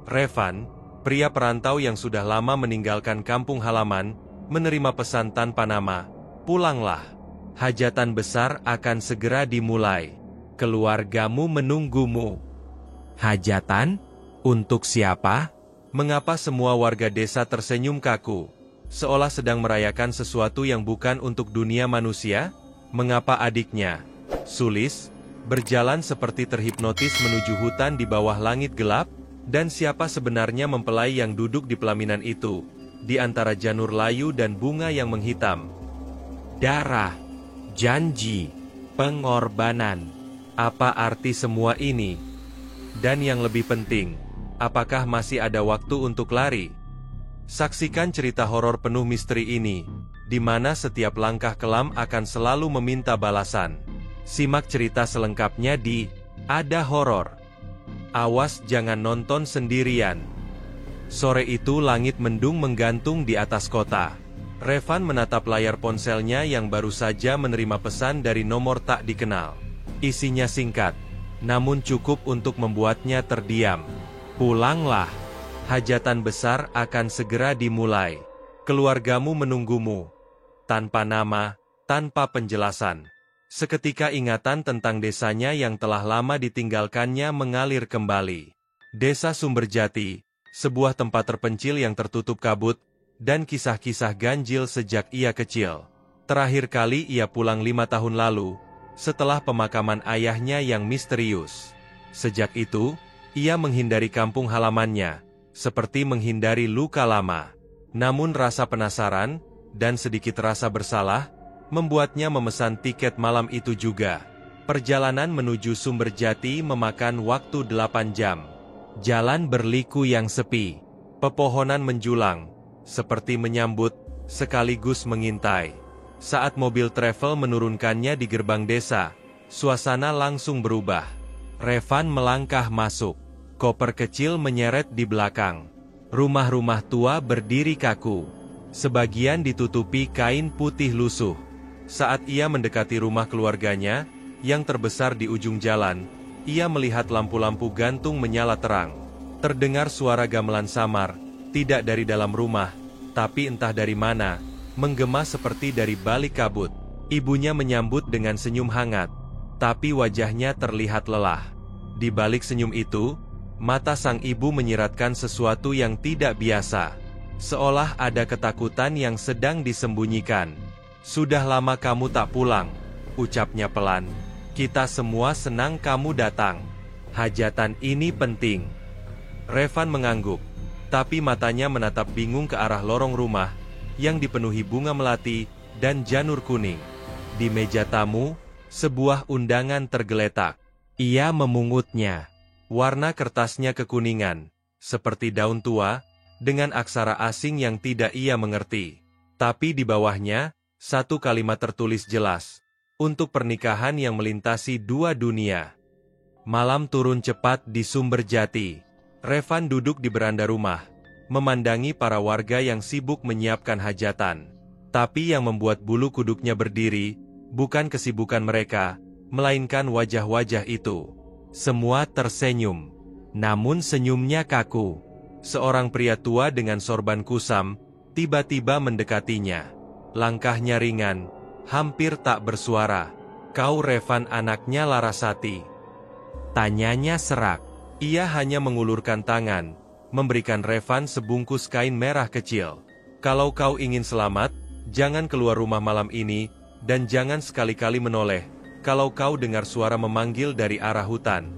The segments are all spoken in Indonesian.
Revan, pria perantau yang sudah lama meninggalkan kampung halaman, menerima pesan tanpa nama. Pulanglah. Hajatan besar akan segera dimulai. Keluargamu menunggumu. Hajatan? Untuk siapa? Mengapa semua warga desa tersenyum kaku, seolah sedang merayakan sesuatu yang bukan untuk dunia manusia? Mengapa adiknya, Sulis, berjalan seperti terhipnotis menuju hutan di bawah langit gelap? Dan siapa sebenarnya mempelai yang duduk di pelaminan itu, di antara janur layu dan bunga yang menghitam? Darah, janji, pengorbanan. Apa arti semua ini? Dan yang lebih penting, apakah masih ada waktu untuk lari? Saksikan cerita horor penuh misteri ini, di mana setiap langkah kelam akan selalu meminta balasan. Simak cerita selengkapnya di Ada Horor. Awas jangan nonton sendirian. Sore itu langit mendung menggantung di atas kota. Revan menatap layar ponselnya yang baru saja menerima pesan dari nomor tak dikenal. Isinya singkat, namun cukup untuk membuatnya terdiam. Pulanglah. Hajatan besar akan segera dimulai. Keluargamu menunggumu. Tanpa nama, tanpa penjelasan. Seketika ingatan tentang desanya yang telah lama ditinggalkannya mengalir kembali. Desa Sumberjati, sebuah tempat terpencil yang tertutup kabut, dan kisah-kisah ganjil sejak ia kecil. Terakhir kali ia pulang 5 tahun lalu, setelah pemakaman ayahnya yang misterius. Sejak itu, ia menghindari kampung halamannya, seperti menghindari luka lama. Namun rasa penasaran, dan sedikit rasa bersalah, membuatnya memesan tiket malam itu juga. Perjalanan menuju Sumberjati memakan waktu 8 jam. Jalan berliku yang sepi. Pepohonan menjulang, seperti menyambut, sekaligus mengintai. Saat mobil travel menurunkannya di gerbang desa, suasana langsung berubah. Revan melangkah masuk. Koper kecil menyeret di belakang. Rumah-rumah tua berdiri kaku. Sebagian ditutupi kain putih lusuh. Saat ia mendekati rumah keluarganya, yang terbesar di ujung jalan, ia melihat lampu-lampu gantung menyala terang. Terdengar suara gamelan samar, tidak dari dalam rumah, tapi entah dari mana, menggema seperti dari balik kabut. Ibunya menyambut dengan senyum hangat, tapi wajahnya terlihat lelah. Di balik senyum itu, mata sang ibu menyiratkan sesuatu yang tidak biasa. Seolah ada ketakutan yang sedang disembunyikan. Sudah lama kamu tak pulang, ucapnya pelan. Kita semua senang kamu datang. Hajatan ini penting. Revan mengangguk, tapi matanya menatap bingung ke arah lorong rumah, yang dipenuhi bunga melati dan janur kuning. Di meja tamu, sebuah undangan tergeletak. Ia memungutnya. Warna kertasnya kekuningan, seperti daun tua, dengan aksara asing yang tidak ia mengerti. Tapi di bawahnya, satu kalimat tertulis jelas, untuk pernikahan yang melintasi 2 dunia. Malam turun cepat di Sumberjati. Revan duduk di beranda rumah, memandangi para warga yang sibuk menyiapkan hajatan. Tapi yang membuat bulu kuduknya berdiri, bukan kesibukan mereka, melainkan wajah-wajah itu. Semua tersenyum, namun senyumnya kaku. Seorang pria tua dengan sorban kusam, tiba-tiba mendekatinya. Langkahnya ringan, hampir tak bersuara. Kau Revan anaknya Larasati? Tanyanya serak. Ia hanya mengulurkan tangan, memberikan Revan sebungkus kain merah kecil. Kalau kau ingin selamat, jangan keluar rumah malam ini, dan jangan sekali-kali menoleh, kalau kau dengar suara memanggil dari arah hutan.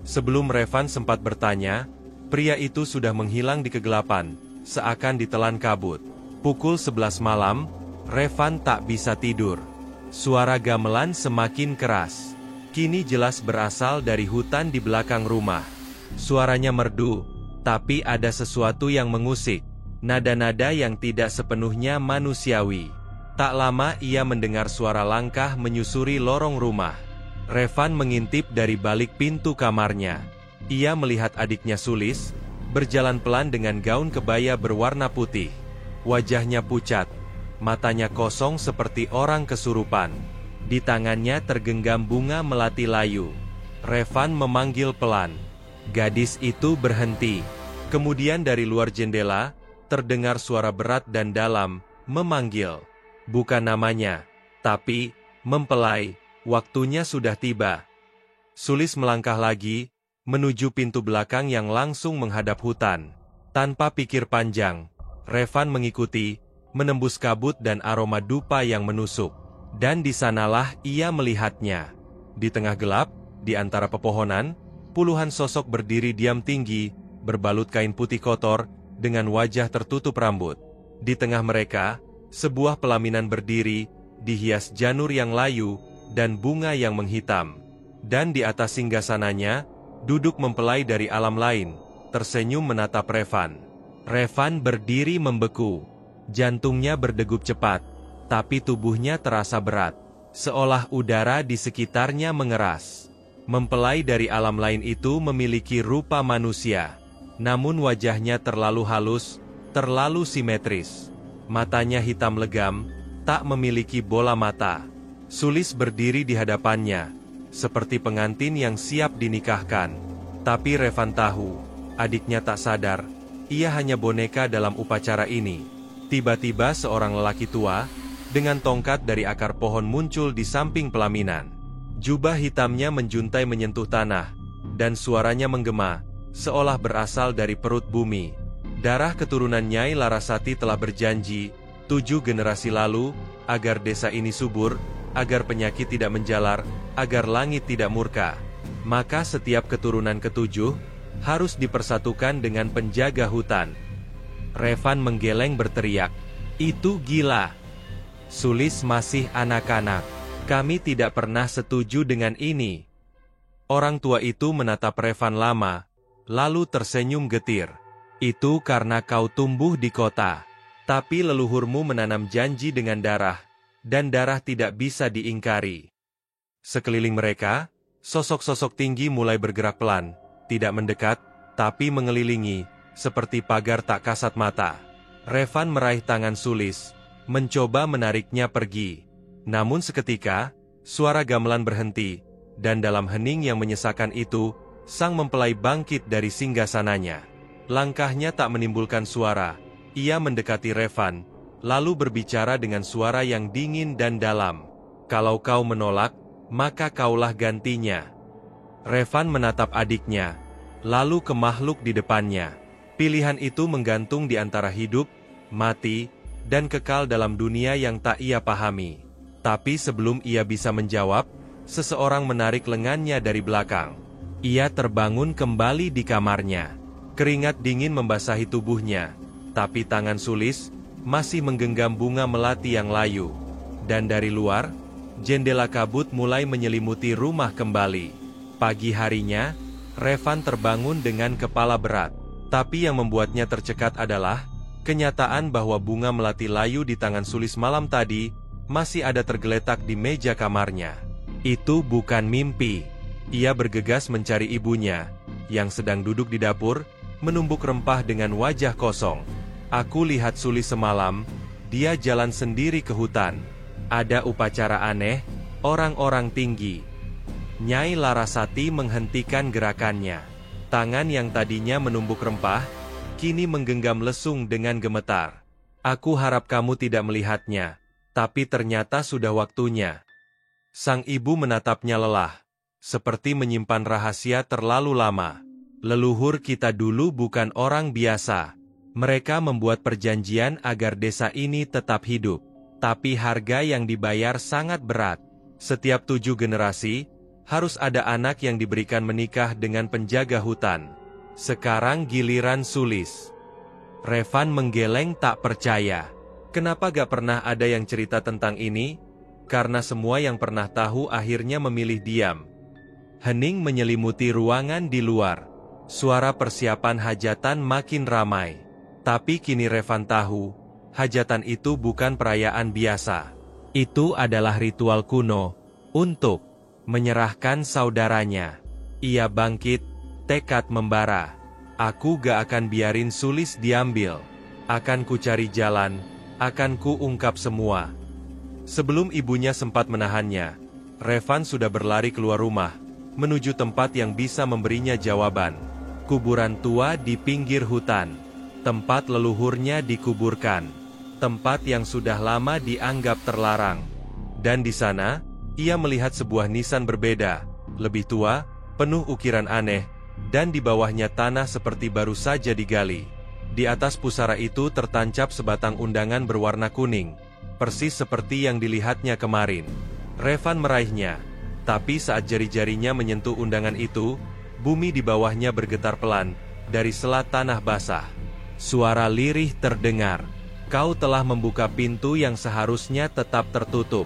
Sebelum Revan sempat bertanya, pria itu sudah menghilang di kegelapan, seakan ditelan kabut. Pukul 11 malam, Revan tak bisa tidur. Suara gamelan semakin keras. Kini jelas berasal dari hutan di belakang rumah. Suaranya merdu, tapi ada sesuatu yang mengusik. Nada-nada yang tidak sepenuhnya manusiawi. Tak lama ia mendengar suara langkah menyusuri lorong rumah. Revan mengintip dari balik pintu kamarnya. Ia melihat adiknya Sulis, berjalan pelan dengan gaun kebaya berwarna putih. Wajahnya pucat. Matanya kosong seperti orang kesurupan. Di tangannya tergenggam bunga melati layu. Revan memanggil pelan. Gadis itu berhenti. Kemudian dari luar jendela, terdengar suara berat dan dalam, memanggil. Bukan namanya, tapi, mempelai, waktunya sudah tiba. Sulis melangkah lagi, menuju pintu belakang yang langsung menghadap hutan. Tanpa pikir panjang, Revan mengikuti, menembus kabut dan aroma dupa yang menusuk. Dan di sanalah ia melihatnya. Di tengah gelap, di antara pepohonan, puluhan sosok berdiri diam tinggi, berbalut kain putih kotor, dengan wajah tertutup rambut. Di tengah mereka, sebuah pelaminan berdiri, dihias janur yang layu, dan bunga yang menghitam. Dan di atas singgasananya, duduk mempelai dari alam lain, tersenyum menatap Revan. Revan berdiri membeku. Jantungnya berdegup cepat, tapi tubuhnya terasa berat, seolah udara di sekitarnya mengeras. Mempelai dari alam lain itu memiliki rupa manusia, namun wajahnya terlalu halus, terlalu simetris. Matanya hitam legam, tak memiliki bola mata. Sulis berdiri di hadapannya, seperti pengantin yang siap dinikahkan. Tapi Revan tahu, adiknya tak sadar, ia hanya boneka dalam upacara ini. Tiba-tiba seorang lelaki tua, dengan tongkat dari akar pohon muncul di samping pelaminan. Jubah hitamnya menjuntai menyentuh tanah, dan suaranya menggema, seolah berasal dari perut bumi. Darah keturunan Nyai Larasati telah berjanji, 7 generasi lalu, agar desa ini subur, agar penyakit tidak menjalar, agar langit tidak murka. Maka setiap keturunan ke-7, harus dipersatukan dengan penjaga hutan. Revan menggeleng berteriak, "Itu gila! Sulis masih anak-anak. Kami tidak pernah setuju dengan ini." Orang tua itu menatap Revan lama, lalu tersenyum getir. "Itu karena kau tumbuh di kota. Tapi leluhurmu menanam janji dengan darah, dan darah tidak bisa diingkari." Sekeliling mereka, sosok-sosok tinggi mulai bergerak pelan, tidak mendekat, tapi mengelilingi, seperti pagar tak kasat mata. Revan meraih tangan Sulis, mencoba menariknya pergi. Namun seketika, suara gamelan berhenti, dan dalam hening yang menyesakan itu, sang mempelai bangkit dari singgasananya. Langkahnya tak menimbulkan suara, ia mendekati Revan, lalu berbicara dengan suara yang dingin dan dalam. "Kalau kau menolak, maka kaulah gantinya." Revan menatap adiknya, lalu ke makhluk di depannya. Pilihan itu menggantung di antara hidup, mati, dan kekal dalam dunia yang tak ia pahami. Tapi sebelum ia bisa menjawab, seseorang menarik lengannya dari belakang. Ia terbangun kembali di kamarnya. Keringat dingin membasahi tubuhnya, tapi tangan Sulis masih menggenggam bunga melati yang layu. Dan dari luar, jendela kabut mulai menyelimuti rumah kembali. Pagi harinya, Revan terbangun dengan kepala berat. Tapi yang membuatnya tercekat adalah kenyataan bahwa bunga melati layu di tangan Sulis malam tadi masih ada tergeletak di meja kamarnya. Itu bukan mimpi. Ia bergegas mencari ibunya, yang sedang duduk di dapur, menumbuk rempah dengan wajah kosong. "Aku lihat Sulis semalam, dia jalan sendiri ke hutan. Ada upacara aneh, orang-orang tinggi." Nyai Larasati menghentikan gerakannya. Tangan yang tadinya menumbuk rempah, kini menggenggam lesung dengan gemetar. "Aku harap kamu tidak melihatnya, tapi ternyata sudah waktunya." Sang ibu menatapnya lelah, seperti menyimpan rahasia terlalu lama. "Leluhur kita dulu bukan orang biasa. Mereka membuat perjanjian agar desa ini tetap hidup. Tapi harga yang dibayar sangat berat. Setiap 7 generasi, harus ada anak yang diberikan menikah dengan penjaga hutan. Sekarang giliran Sulis." Revan menggeleng tak percaya. Kenapa gak pernah ada yang cerita tentang ini? Karena semua yang pernah tahu akhirnya memilih diam. Hening menyelimuti ruangan di luar. Suara persiapan hajatan makin ramai. Tapi kini Revan tahu, hajatan itu bukan perayaan biasa. Itu adalah ritual kuno, untuk menyerahkan saudaranya. Ia bangkit, tekad membara. "Aku gak akan biarin Sulis diambil. Akan ku cari jalan, akan ku ungkap semua." Sebelum ibunya sempat menahannya, Revan sudah berlari keluar rumah, menuju tempat yang bisa memberinya jawaban. Kuburan tua di pinggir hutan. Tempat leluhurnya dikuburkan. Tempat yang sudah lama dianggap terlarang. Dan di sana, ia melihat sebuah nisan berbeda, lebih tua, penuh ukiran aneh, dan di bawahnya tanah seperti baru saja digali. Di atas pusara itu tertancap sebatang undangan berwarna kuning, persis seperti yang dilihatnya kemarin. Revan meraihnya, tapi saat jari-jarinya menyentuh undangan itu, bumi di bawahnya bergetar pelan, dari sela tanah basah. Suara lirih terdengar, "Kau telah membuka pintu yang seharusnya tetap tertutup."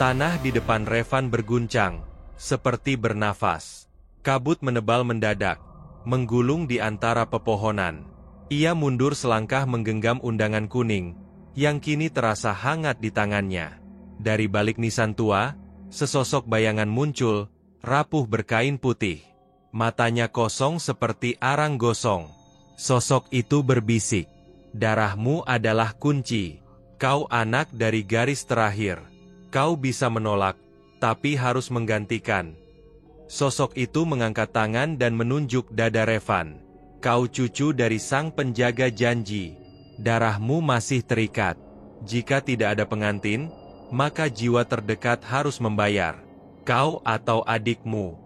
Tanah di depan Revan berguncang, seperti bernafas. Kabut menebal mendadak, menggulung di antara pepohonan. Ia mundur selangkah menggenggam undangan kuning, yang kini terasa hangat di tangannya. Dari balik nisan tua, sesosok bayangan muncul, rapuh berkain putih. Matanya kosong seperti arang gosong. Sosok itu berbisik, "Darahmu adalah kunci. Kau anak dari garis terakhir. Kau bisa menolak, tapi harus menggantikan." Sosok itu mengangkat tangan dan menunjuk dada Revan. "Kau cucu dari sang penjaga janji. Darahmu masih terikat. Jika tidak ada pengantin, maka jiwa terdekat harus membayar. Kau atau adikmu."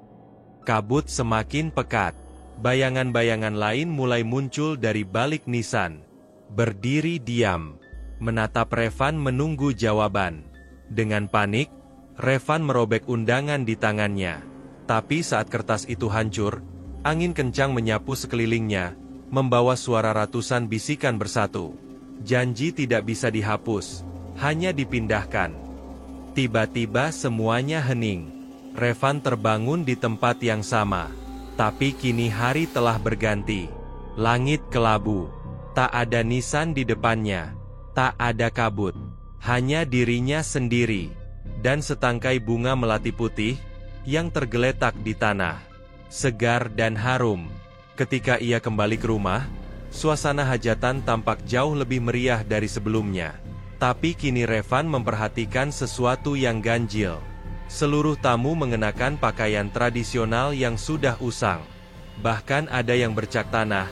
Kabut semakin pekat. Bayangan-bayangan lain mulai muncul dari balik nisan. Berdiri diam, menatap Revan menunggu jawaban. Dengan panik, Revan merobek undangan di tangannya. Tapi saat kertas itu hancur, angin kencang menyapu sekelilingnya, membawa suara ratusan bisikan bersatu. Janji tidak bisa dihapus, hanya dipindahkan. Tiba-tiba semuanya hening. Revan terbangun di tempat yang sama. Tapi kini hari telah berganti. Langit kelabu. Tak ada nisan di depannya. Tak ada kabut. Hanya dirinya sendiri. Dan setangkai bunga melati putih, yang tergeletak di tanah. Segar dan harum. Ketika ia kembali ke rumah, suasana hajatan tampak jauh lebih meriah dari sebelumnya. Tapi kini Revan memperhatikan sesuatu yang ganjil. Seluruh tamu mengenakan pakaian tradisional yang sudah usang. Bahkan ada yang bercak tanah,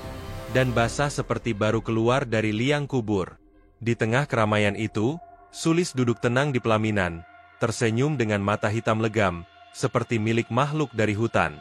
dan basah seperti baru keluar dari liang kubur. Di tengah keramaian itu, Sulis duduk tenang di pelaminan, tersenyum dengan mata hitam legam, seperti milik makhluk dari hutan.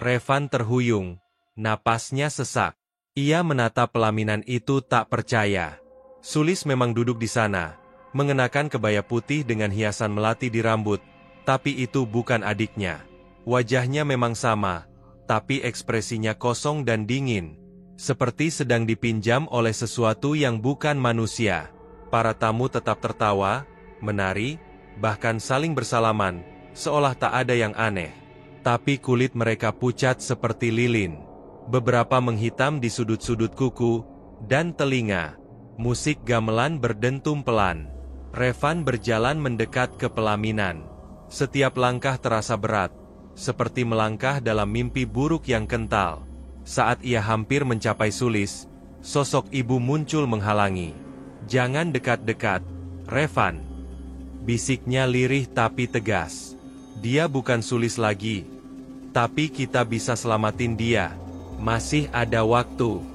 Revan terhuyung, napasnya sesak. Ia menatap pelaminan itu tak percaya. Sulis memang duduk di sana, mengenakan kebaya putih dengan hiasan melati di rambut. Tapi itu bukan adiknya. Wajahnya memang sama, tapi ekspresinya kosong dan dingin, seperti sedang dipinjam oleh sesuatu yang bukan manusia. Para tamu tetap tertawa, menari, bahkan saling bersalaman, seolah tak ada yang aneh. Tapi kulit mereka pucat seperti lilin. Beberapa menghitam di sudut-sudut kuku dan telinga. Musik gamelan berdentum pelan. Revan berjalan mendekat ke pelaminan. Setiap langkah terasa berat, seperti melangkah dalam mimpi buruk yang kental. Saat ia hampir mencapai Sulis, sosok ibu muncul menghalangi. "Jangan dekat-dekat, Revan." Bisiknya lirih tapi tegas. "Dia bukan Sulis lagi. Tapi kita bisa selamatin dia. Masih ada waktu."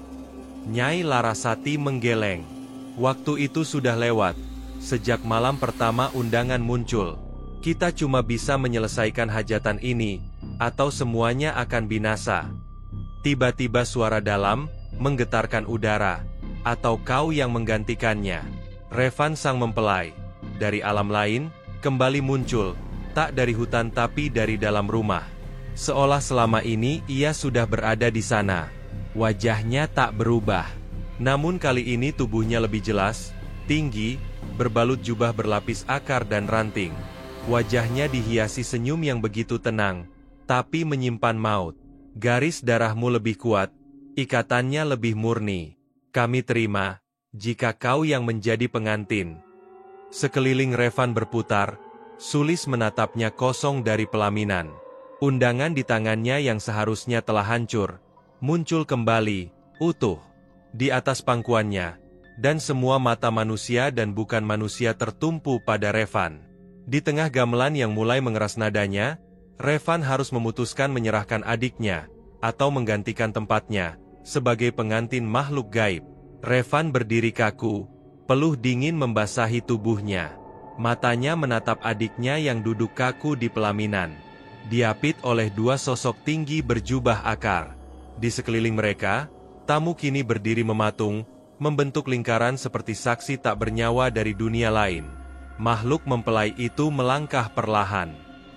Nyai Larasati menggeleng. Waktu itu sudah lewat. Sejak malam pertama undangan muncul. Kita cuma bisa menyelesaikan hajatan ini, atau semuanya akan binasa. Tiba-tiba suara dalam, menggetarkan udara. Atau kau yang menggantikannya. Revan sang mempelai, dari alam lain, kembali muncul, tak dari hutan tapi dari dalam rumah. Seolah selama ini ia sudah berada di sana. Wajahnya tak berubah. Namun kali ini tubuhnya lebih jelas, tinggi, berbalut jubah berlapis akar dan ranting. Wajahnya dihiasi senyum yang begitu tenang, tapi menyimpan maut. "Garis darahmu lebih kuat, ikatannya lebih murni. Kami terima, jika kau yang menjadi pengantin." Sekeliling Revan berputar, Sulis menatapnya kosong dari pelaminan. Undangan di tangannya yang seharusnya telah hancur, muncul kembali, utuh, di atas pangkuannya, dan semua mata manusia dan bukan manusia tertumpu pada Revan. Di tengah gamelan yang mulai mengeras nadanya, Revan harus memutuskan menyerahkan adiknya, atau menggantikan tempatnya sebagai pengantin makhluk gaib. Revan berdiri kaku, peluh dingin membasahi tubuhnya. Matanya menatap adiknya yang duduk kaku di pelaminan, diapit oleh dua sosok tinggi berjubah akar. Di sekeliling mereka, tamu kini berdiri mematung, membentuk lingkaran seperti saksi tak bernyawa dari dunia lain. Makhluk mempelai itu melangkah perlahan.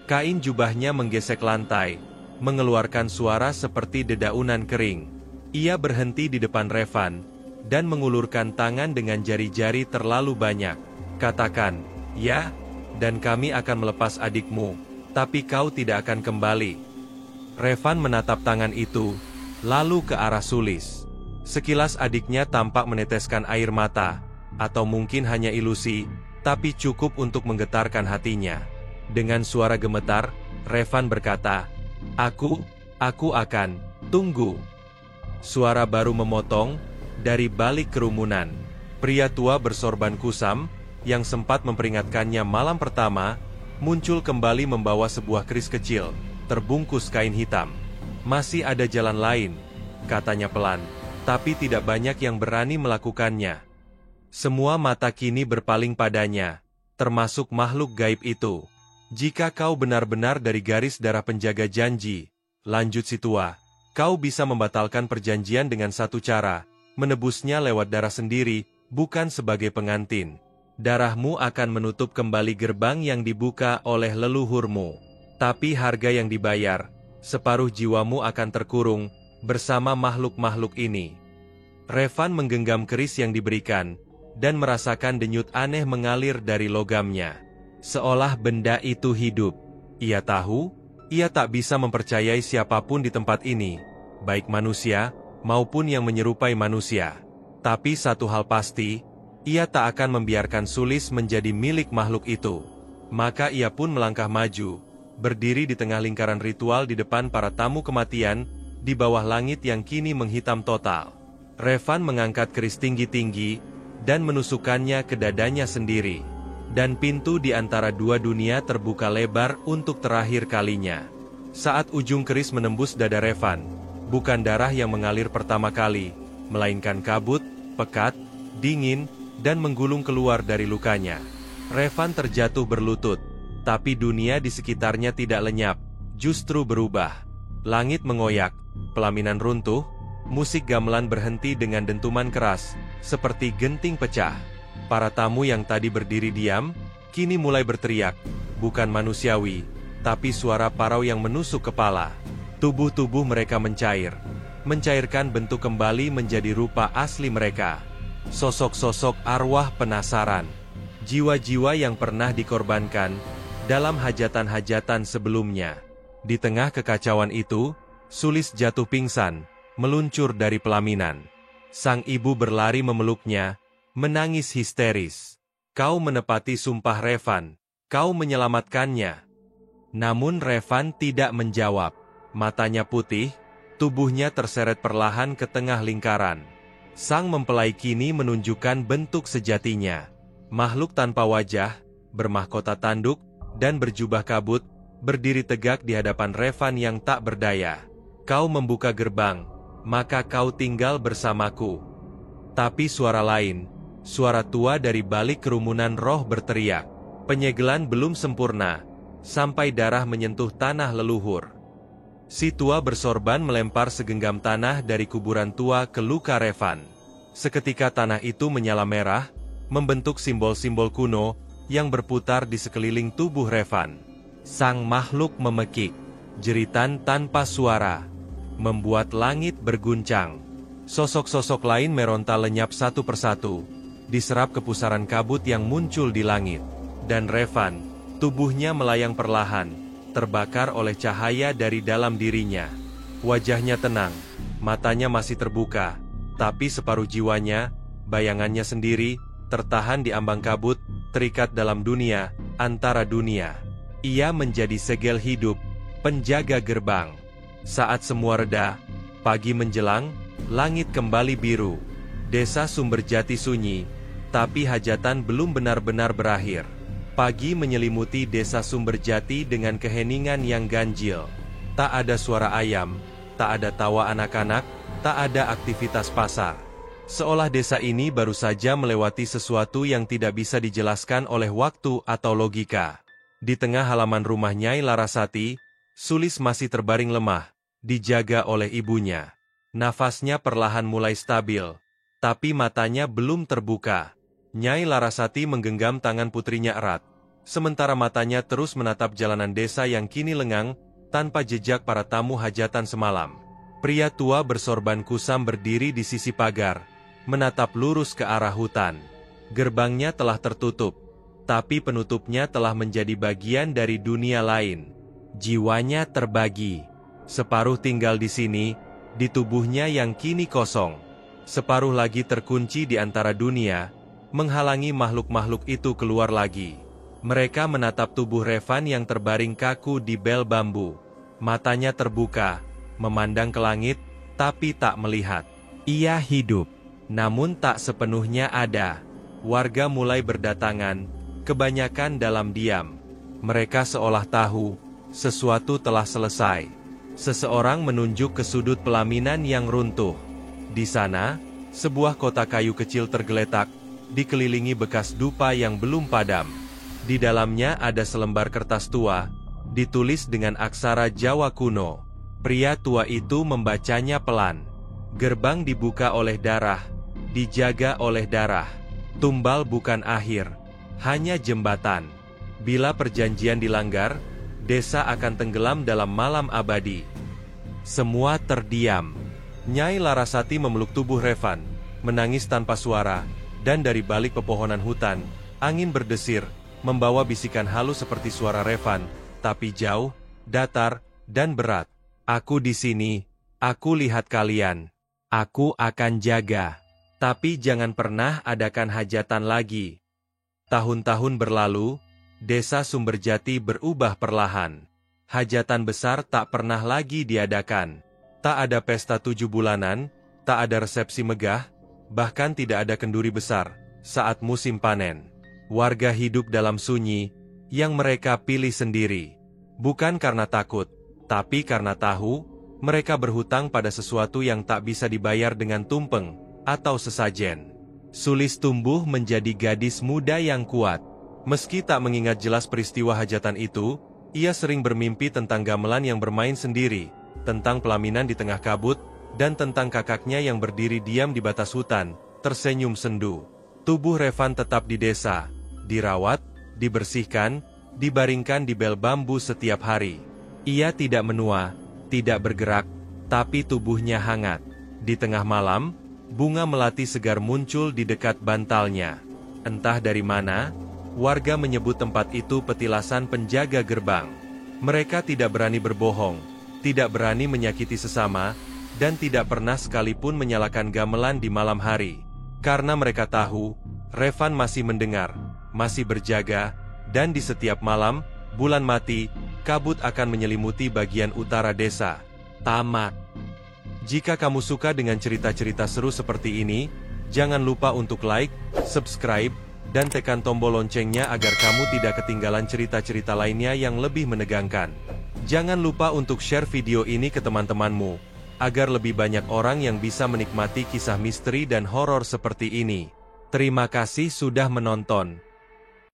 Kain jubahnya menggesek lantai, mengeluarkan suara seperti dedaunan kering. Ia berhenti di depan Revan, dan mengulurkan tangan dengan jari-jari terlalu banyak. Katakan, ya, dan kami akan melepas adikmu, tapi kau tidak akan kembali. Revan menatap tangan itu, lalu ke arah Sulis. Sekilas adiknya tampak meneteskan air mata, atau mungkin hanya ilusi, tapi cukup untuk menggetarkan hatinya. Dengan suara gemetar, Revan berkata, Aku akan, tunggu. Suara baru memotong, dari balik kerumunan. Pria tua bersorban kusam, yang sempat memperingatkannya malam pertama, muncul kembali membawa sebuah keris kecil, terbungkus kain hitam. Masih ada jalan lain, katanya pelan, tapi tidak banyak yang berani melakukannya. Semua mata kini berpaling padanya, termasuk makhluk gaib itu. Jika kau benar-benar dari garis darah penjaga janji, lanjut si tua, kau bisa membatalkan perjanjian dengan satu cara, menebusnya lewat darah sendiri, bukan sebagai pengantin. Darahmu akan menutup kembali gerbang yang dibuka oleh leluhurmu. Tapi harga yang dibayar, separuh jiwamu akan terkurung, bersama makhluk-makhluk ini. Revan menggenggam keris yang diberikan, dan merasakan denyut aneh mengalir dari logamnya. Seolah benda itu hidup. Ia tahu, ia tak bisa mempercayai siapapun di tempat ini, baik manusia, maupun yang menyerupai manusia. Tapi satu hal pasti, ia tak akan membiarkan Sulis menjadi milik makhluk itu. Maka ia pun melangkah maju, berdiri di tengah lingkaran ritual di depan para tamu kematian, di bawah langit yang kini menghitam total. Revan mengangkat keris tinggi-tinggi, dan menusukkannya ke dadanya sendiri. Dan pintu di antara dua dunia terbuka lebar untuk terakhir kalinya. Saat ujung keris menembus dada Revan, bukan darah yang mengalir pertama kali, melainkan kabut, pekat, dingin, dan menggulung keluar dari lukanya. Revan terjatuh berlutut, tapi dunia di sekitarnya tidak lenyap, justru berubah. Langit mengoyak, pelaminan runtuh, musik gamelan berhenti dengan dentuman keras, seperti genting pecah. Para tamu yang tadi berdiri diam, kini mulai berteriak, bukan manusiawi, tapi suara parau yang menusuk kepala. Tubuh-tubuh mereka mencairkan bentuk kembali menjadi rupa asli mereka. Sosok-sosok arwah penasaran, jiwa-jiwa yang pernah dikorbankan dalam hajatan-hajatan sebelumnya. Di tengah kekacauan itu, Sulis jatuh pingsan, meluncur dari pelaminan. Sang ibu berlari memeluknya, menangis histeris. Kau menepati sumpah Revan, kau menyelamatkannya. Namun Revan tidak menjawab. Matanya putih, tubuhnya terseret perlahan ke tengah lingkaran. Sang mempelai kini menunjukkan bentuk sejatinya. Makhluk tanpa wajah, bermahkota tanduk, dan berjubah kabut, berdiri tegak di hadapan Revan yang tak berdaya. Kau membuka gerbang, maka kau tinggal bersamaku. Tapi suara lain, suara tua dari balik kerumunan roh berteriak. Penyegelan belum sempurna, sampai darah menyentuh tanah leluhur. Si tua bersorban melempar segenggam tanah dari kuburan tua ke luka Revan. Seketika tanah itu menyala merah, membentuk simbol-simbol kuno, yang berputar di sekeliling tubuh Revan. Sang makhluk memekik, jeritan tanpa suara, membuat langit berguncang. Sosok-sosok lain meronta lenyap satu persatu, diserap kepusaran kabut yang muncul di langit. Dan Revan, tubuhnya melayang perlahan, terbakar oleh cahaya dari dalam dirinya. Wajahnya tenang, matanya masih terbuka, tapi separuh jiwanya, bayangannya sendiri, tertahan di ambang kabut, terikat dalam dunia, antara dunia. Ia menjadi segel hidup, penjaga gerbang. Saat semua reda, pagi menjelang, langit kembali biru. Desa Sumberjati sunyi, tapi hajatan belum benar-benar berakhir. Pagi menyelimuti desa Sumberjati dengan keheningan yang ganjil. Tak ada suara ayam, tak ada tawa anak-anak, tak ada aktivitas pasar. Seolah desa ini baru saja melewati sesuatu yang tidak bisa dijelaskan oleh waktu atau logika. Di tengah halaman rumah Nyai Larasati, Sulis masih terbaring lemah, dijaga oleh ibunya. Nafasnya perlahan mulai stabil, tapi matanya belum terbuka. Nyai Larasati menggenggam tangan putrinya erat, sementara matanya terus menatap jalanan desa yang kini lengang, tanpa jejak para tamu hajatan semalam. Pria tua bersorban kusam berdiri di sisi pagar, menatap lurus ke arah hutan. Gerbangnya telah tertutup, tapi penutupnya telah menjadi bagian dari dunia lain. Jiwanya terbagi. Separuh tinggal di sini, di tubuhnya yang kini kosong. Separuh lagi terkunci di antara dunia, menghalangi makhluk-makhluk itu keluar lagi. Mereka menatap tubuh Revan yang terbaring kaku di bel bambu. Matanya terbuka, memandang ke langit, tapi tak melihat. Ia hidup, namun tak sepenuhnya ada. Warga mulai berdatangan, kebanyakan dalam diam. Mereka seolah tahu, sesuatu telah selesai. Seseorang menunjuk ke sudut pelaminan yang runtuh. Di sana, sebuah kota kayu kecil tergeletak, dikelilingi bekas dupa yang belum padam. Di dalamnya ada selembar kertas tua, ditulis dengan aksara Jawa kuno. Pria tua itu membacanya pelan. Gerbang dibuka oleh darah, dijaga oleh darah. Tumbal bukan akhir, hanya jembatan. Bila perjanjian dilanggar, desa akan tenggelam dalam malam abadi. Semua terdiam. Nyai Larasati memeluk tubuh Revan, menangis tanpa suara, dan dari balik pepohonan hutan, angin berdesir, membawa bisikan halus seperti suara Revan, tapi jauh, datar, dan berat. Aku di sini, aku lihat kalian. Aku akan jaga. Tapi jangan pernah adakan hajatan lagi. Tahun-tahun berlalu, desa Sumberjati berubah perlahan. Hajatan besar tak pernah lagi diadakan. Tak ada pesta 7 bulanan, tak ada resepsi megah, bahkan tidak ada kenduri besar saat musim panen. Warga hidup dalam sunyi, yang mereka pilih sendiri. Bukan karena takut, tapi karena tahu, mereka berhutang pada sesuatu yang tak bisa dibayar dengan tumpeng atau sesajen. Sulis tumbuh menjadi gadis muda yang kuat. Meski tak mengingat jelas peristiwa hajatan itu, ia sering bermimpi tentang gamelan yang bermain sendiri, tentang pelaminan di tengah kabut, dan tentang kakaknya yang berdiri diam di batas hutan, tersenyum sendu. Tubuh Revan tetap di desa, dirawat, dibersihkan, dibaringkan di bel bambu setiap hari. Ia tidak menua, tidak bergerak, tapi tubuhnya hangat. Di tengah malam, bunga melati segar muncul di dekat bantalnya. Entah dari mana, warga menyebut tempat itu petilasan penjaga gerbang. Mereka tidak berani berbohong, tidak berani menyakiti sesama, dan tidak pernah sekalipun menyalakan gamelan di malam hari. Karena mereka tahu, Revan masih mendengar, masih berjaga, dan di setiap malam, bulan mati, kabut akan menyelimuti bagian utara desa. Tamat. Jika kamu suka dengan cerita-cerita seru seperti ini, jangan lupa untuk like, subscribe, dan tekan tombol loncengnya agar kamu tidak ketinggalan cerita-cerita lainnya yang lebih menegangkan. Jangan lupa untuk share video ini ke teman-temanmu, agar lebih banyak orang yang bisa menikmati kisah misteri dan horor seperti ini. Terima kasih sudah menonton.